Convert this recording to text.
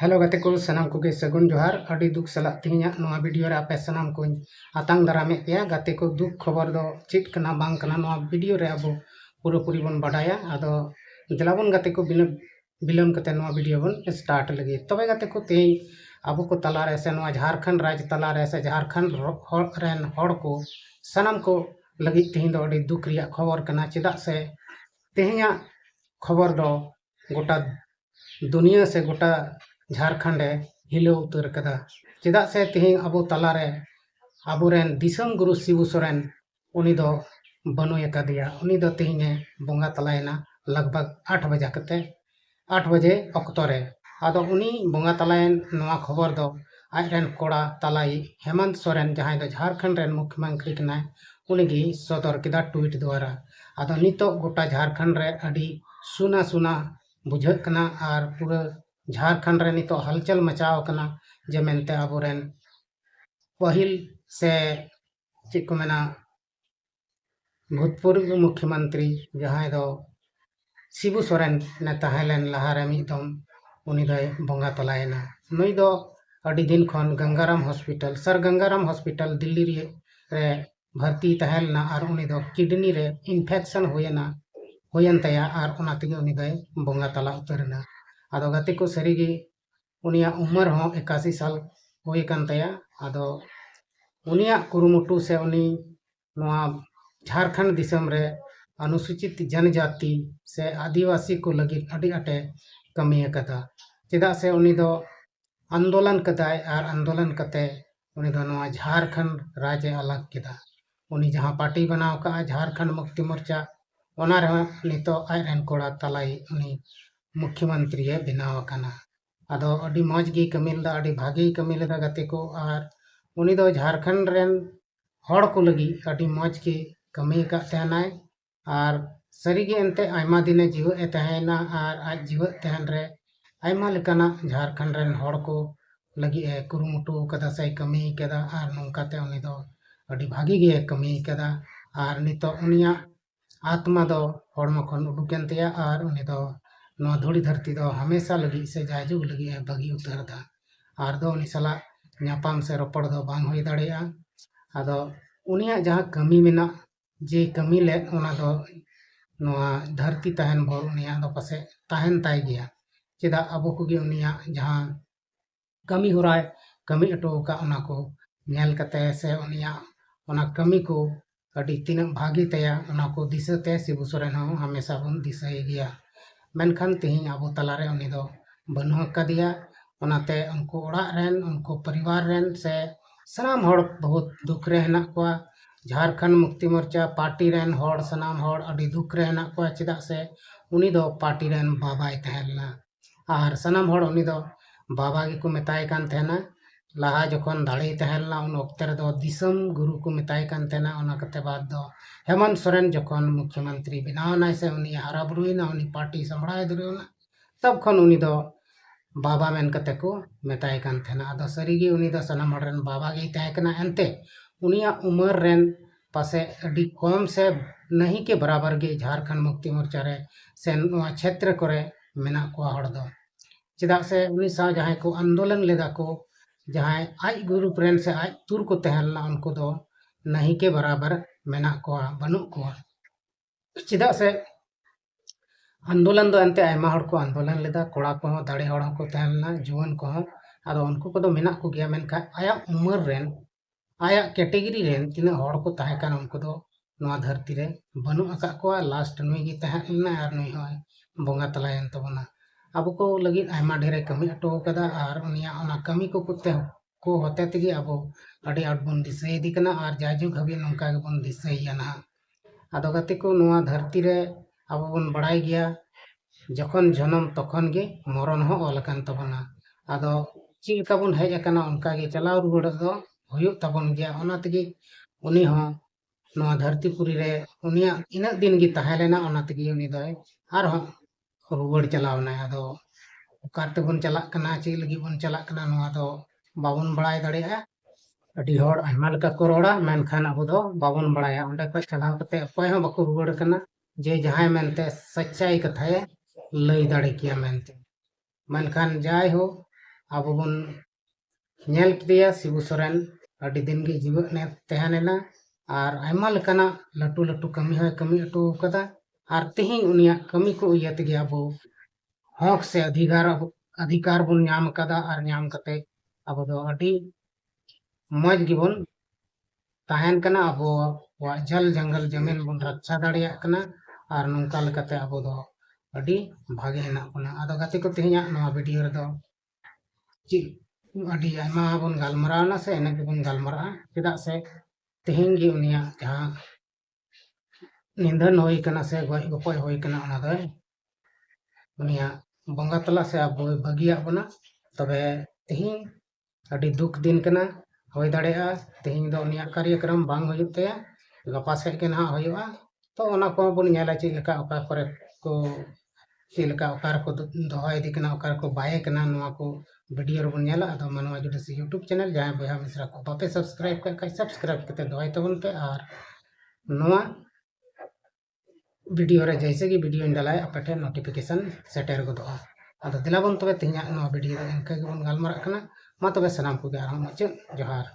Hello गते को सनाम को सगुन जोहार अड़ी दुख सला तिहिना नोआ वीडियो रे आपे सनाम को आतांग दारामे पेया गते को दुख खबर दो चित कना बांग कना नोआ वीडियो रे अबो पूरी बन बाडाया आदो जलाबन गते को बिलम कते नोआ वीडियो बन स्टार्ट लगी तबे गते को ते अबो को तला रे से नोआ झारखंड राज्य तला रे से झारखंड रेन हड़ को सनाम को लगी तिहिन दो अड़ी दुख रिया खबर कना चिदा से तिहिना खबर दो गोटा दुनिया से गोटा झारखंड हिलो उतर कदा चेदा से तिहिं अबो तलारे अबोरेन दिसम गुरु शिबू सोरेन उनी दो बनुय कदिया उनी दो तिहिं बोंगा तलायना लगभग 8 बजे कते 8 बजे अक्तोरे आदो उनी बोंगा तलायन नवा खबर दो आजरेन कोड़ा तलाई हेमंत सोरेन जहां दो झारखंड रेन मुख्यमंत्री कना उनी गी सदर किदा ट्वीट द्वारा आदो नितो गोटा झारखंड रे अडी सुना सुना बुझक कना आर पूरा झारखंड रे नितो हलचल मचाव कना जे मेनते अबोरेन पहिल से चिक को मेना भूतपूर्व मुख्यमंत्री जहां दो शिबू सोरेन ने तहलेन लहारे मिदम उनी दो बोंगा तलायना नुई दो अडी दिन खन Gangaram hospital sir Gangaram hospital Delhi रे भर्ती तहलना और उनी दो किडनी रे इन्फेक्शन होयन तया और उना तिगे उनी दो बोंगा तला उतरना आदो गते को सरीगी उनिया उम्र हो 81 साल होय कान तया आदो उनिया कुरुमुटु से उनी नोआ झारखंड दिसम रे अनुसूचित जनजाति से आदिवासी को लगी अडी अटे कमी कदा चेदा से उनी दो आंदोलन कदाय और आंदोलन कते उनी दो नोआ झारखंड राज्य अलग केदा उनी जहां पार्टी बनाव का झारखंड मुक्ति मोर्चा ओना रे नितो आयरन कोड़ा तलाई उनी मुख्यमंत्री बनाव कना आदो अडी मौज गी कमिलदा अडी भागी कमिलदा गते को और उनी दो झारखंड रेन हड़ को लगी अडी मौज की कमी का तहनाय और सरीगे एंते आयमा दिने जीव तहना और आज जीव तहन रे आयमा लेकाना झारखंड रेन हड़ को लगी कुरुमुटु कदा से कमी कदा और नोंकाते उनी दो अडी भागी गे कमी कदा और नितो उनिया आत्मा दो हड़म खन उडुकेन तया और उनी दो नोआ धूड़ी धरती दो हमेशा लगी से जायजुग लगी बगी उतर दा और दो उनी सला न्यापाम से रोपड़ दो बांग होई दाड़ेया आदो उनिया जहां कमी मेना जे कमी ले ओना दो नोआ धरती तहन भर उनिया दो पासे तहन ताय गया चेदा अबो कोगे उनिया जहां कमी होराय कमी अटो का ओना को नेल कते से उनिया ओना कमी को अडी तिना भागी तया ओना को दिसते शिबू सोरेन हो हमेशा बन दिसय गया मेनखान तिहिं अबो तलारे उनी दो बनु कदिया ओनाते उनको ओड़ा रेन उनको परिवार रेन से सनाम हड़ बहुत दुख रे हेना को झारखंड मुक्ति मोर्चा पार्टी रेन हड़ सनाम हड़ अडी दुख रे हेना को चेदा से उनी दो पार्टी रेन बाबाय तहलना और सनाम हड़ उनी दो बाबा गे को मेताय कान थेना लहा जखन दाड़े तहलना उन वक्त रे दो दिसम गुरु को मेताय कान थेना ओना कते बाद दो हेमंत सोरेन जखन मुख्यमंत्री बनावनाय से उनी हारा बुरुयना उनी पार्टी संभाय दुरना तब खन उनी दो बाबा मेन कते को मेताय कान थेना आदो सरीगे उनी दो सनाम हड़ रेन बाबा गे तय कना एंते उनिया उम्र रेन पासे अडी कम से नहीं के बराबर गे झारखंड मुक्ति मोर्चा रे से नोआ क्षेत्र करे मेना को हड़ दो चेदा से उनी सा जहां को आंदोलन लेदा को जहां आज ग्रुप रेन से आज तुर को तहलना उनको दो नहीं के बराबर मेना को बनु को चेदा से आंदोलन दो अंते आयमा हड़ को आंदोलन लेदा कोड़ा को दाड़े हड़ को तहलना जुवन को आदो उनको को दो मेना को गया मेनखा आया उम्र रेन आया कैटेगरी रेन तिना हड़ को ताहे कान उनको दो नोआ धरती रे बनु अका को लास्ट नुई गी तहलना और नुई होय बोंगा तलायन तबना अब को लगी आयमा ढेरे कमी अटो कदा और उनिया ओना कमी को कुत्ते को होते तगे अब अड़ी आट बन दिसई दी कना और जायजुग हबी नोंका गे बन दिसईया ना आदो गते को नोआ धरती रे अब बन बड़ाई गया जखन जन्म तखन गे मरण हो ऑल कान तबना आदो चील का बन हेज कना उनका गे चलाव रुवाड़ दो हुयुग तबन गया ओना तगे उनी हो नोआ धरती पुरी रे उनिया इना दिन गे तहलेना ओना तगे उनी दो आर हो रुवाड़ चलावना आदो उकारते बन चलाक कना ची लगी बन चलाक कना नोआ दो बाबन बड़ाई दाड़ेया अडी हड़ आयमा लेका को रोड़ा मेनखान अब दो बाबन बड़ाया ओंडे को चलाव कते अकोय हो बाको रुवाड़ कना जे जहां मेनते सच्चाई कथाए लई दाड़े किया मेनते मेनखान जाय हो ᱟᱵᱚ ᱵᱚᱱ ᱧᱮᱞ ᱠᱮᱫᱮᱭᱟ ᱥᱤᱵᱩ ᱥᱚᱨᱮᱱ ᱟᱹᱰᱤ ᱫᱤᱱ ᱜᱮ ᱡᱤᱣᱮᱫ ᱛᱟᱦᱮᱸ ᱞᱮᱱᱟ ᱟᱨ ᱟᱭᱢᱟ ᱞᱮᱠᱟᱱᱟᱜ ᱞᱟᱹᱴᱩ ᱞᱟᱹᱴᱩ ᱠᱟᱹᱢᱤ ᱦᱚᱸᱭ ᱠᱟᱹᱢᱤ ᱦᱚᱴᱚ ᱟᱠᱟᱫᱟ ᱟᱨ ᱛᱮᱦᱮᱧ ᱩᱱᱤᱭᱟᱜ ᱠᱟᱹᱢᱤ ᱠᱚ ᱤᱭᱟᱹ ᱛᱮᱜᱮ ᱟᱵᱚ ᱦᱚᱠ ᱥᱮ ᱚᱫᱷᱤᱠᱟর ᱵᱚᱱ ᱧᱟᱢ ᱟᱠᱟᱫᱟ ᱟᱨ ᱧᱟᱢ ᱠᱟᱛᱮ ᱟᱵᱚ ᱫᱚ ᱟᱹᱰᱤ ᱢᱚᱡᱽ ᱜᱮᱵᱚᱱ ᱛᱟᱦᱮᱱ ᱠᱟᱱᱟ ᱟᱵᱚᱣᱟᱜ ᱡᱚᱞ ᱡᱚᱝᱜᱚᱞ ᱡᱚᱢᱤᱱ ᱵᱚᱱ ᱨᱟᱠᱪᱟ ᱫᱟᱲᱮᱭᱟᱜ ᱠᱟᱱᱟ ᱟᱨ ᱱᱚᱝᱠᱟ ᱞᱮᱠᱟᱛᱮ ᱟᱵᱚ ᱫᱚ ᱟᱹᱰᱤ ᱵᱷᱟᱜᱮ ᱦᱮᱱᱟᱜ ᱵᱚᱱᱟ ᱟᱫᱚ ᱜᱟᱛᱮ ᱠᱚ ᱛᱮᱦᱮᱧᱟᱜ ᱱᱚᱣᱟ ᱵᱷᱤᱰᱤᱭᱳ ᱨᱮᱫᱚ ᱪᱮᱫ ᱟᱹᱰᱤ ᱟᱭᱢᱟ ᱵᱚᱱ ᱜᱟᱞᱢᱟᱨᱟᱣᱱᱟ ᱥᱮ ᱤᱱᱟᱹ ᱜᱮᱵᱚᱱ ᱜᱟᱞᱢᱟᱨᱟᱜᱼᱟ ᱪᱮᱫᱟᱜ ᱥᱮ ᱛᱮᱦᱮᱧ ᱜᱮ ᱩᱱᱤᱭᱟᱜ ᱡᱟᱦᱟᱸ ᱱᱤᱫᱷᱟᱹᱱ ᱦᱩᱭ ᱠᱟᱱᱟ ᱥᱮ ᱜᱚᱡ ᱜᱚᱯᱚᱡ ᱦᱩᱭ ᱠᱟᱱᱟ ᱚᱱᱟ ᱫᱚ ᱩᱱᱤᱭᱟᱜ ᱵᱚᱸᱜᱟ ᱛᱟᱞᱟ ᱥᱮ ᱟᱵᱚᱭ ᱵᱟᱹᱜᱤᱭᱟᱜ ᱵᱚᱱᱟ ᱛᱚᱵᱮ ᱛᱮᱦᱮᱧ ᱟᱹᱰᱤ ᱫᱩᱠ ᱫᱤᱱ ᱠᱟᱱᱟ ᱦᱩᱭ ᱫᱟᱲᱮᱭᱟᱜᱼᱟ ᱛᱮᱦᱮᱧ ᱫᱚ ᱩᱱᱤᱭᱟᱜ ᱠᱟᱨᱭᱚᱠᱨᱚᱢ ᱵᱟᱝ ᱦᱩᱭᱩᱜ ᱛᱟᱭᱟ ᱜᱟᱯᱟ ᱥᱮᱫ ᱜᱮ ᱱᱟᱦᱟᱜ ᱦᱩᱭᱩᱜᱼᱟ ᱛᱚ ᱚᱱᱟ ᱠᱚᱦᱚᱸ ᱵᱚᱱ ᱧᱮᱞᱟ ᱪᱮᱫ ᱞᱮᱠᱟ ᱚᱠᱟ ᱠᱚᱨᱮ ᱠᱚ ᱪᱮᱫ ᱞᱮᱠᱟ ᱚᱠᱟ ᱨᱮᱠᱚ ᱫᱚᱦᱚᱭᱮᱫᱮ ᱠᱟᱱᱟ ᱚᱠᱟ ᱨᱮᱠᱚ ᱵᱟᱭᱮ ᱠᱟᱱᱟ ᱱᱚᱣᱟ ᱠᱚ ᱵᱷᱤᱰᱤᱭᱳ ᱨᱮᱵᱚᱱ ᱧᱮᱞᱟ ᱟᱫᱚ ᱢᱟᱱᱣᱟ ᱡᱩᱰᱤᱥᱤ ᱤᱭᱩᱴᱩᱵᱽ ᱪᱮᱱᱮᱞ ᱡᱟᱦᱟᱸᱭ ᱵᱚᱭᱦᱟ ᱢᱤᱥᱨᱟ ᱠᱚ ᱵᱟᱯᱮ ᱥᱟᱵᱥᱠᱨᱟᱭᱤᱵ ᱠᱟᱜ ᱠᱷᱟᱡ ᱥᱟᱵᱥᱠᱨᱟᱭᱤᱵ ᱠᱟᱛᱮ ᱫᱚᱦᱚᱭ ᱛᱟᱵᱚᱱ ᱯᱮ ᱟᱨ ᱱᱚᱣᱟ वीडियो रे जैसे कि वीडियो डालाय आपे ठेन नोटिफिकेशन सेटेर गोदोआ आदो दिलाबन तबे तेहኛᱜ नोवा वीडियो इनका गेबन गालमाराग कना मा तबे सनाम कोगे आरहाम मुचाद जोहार।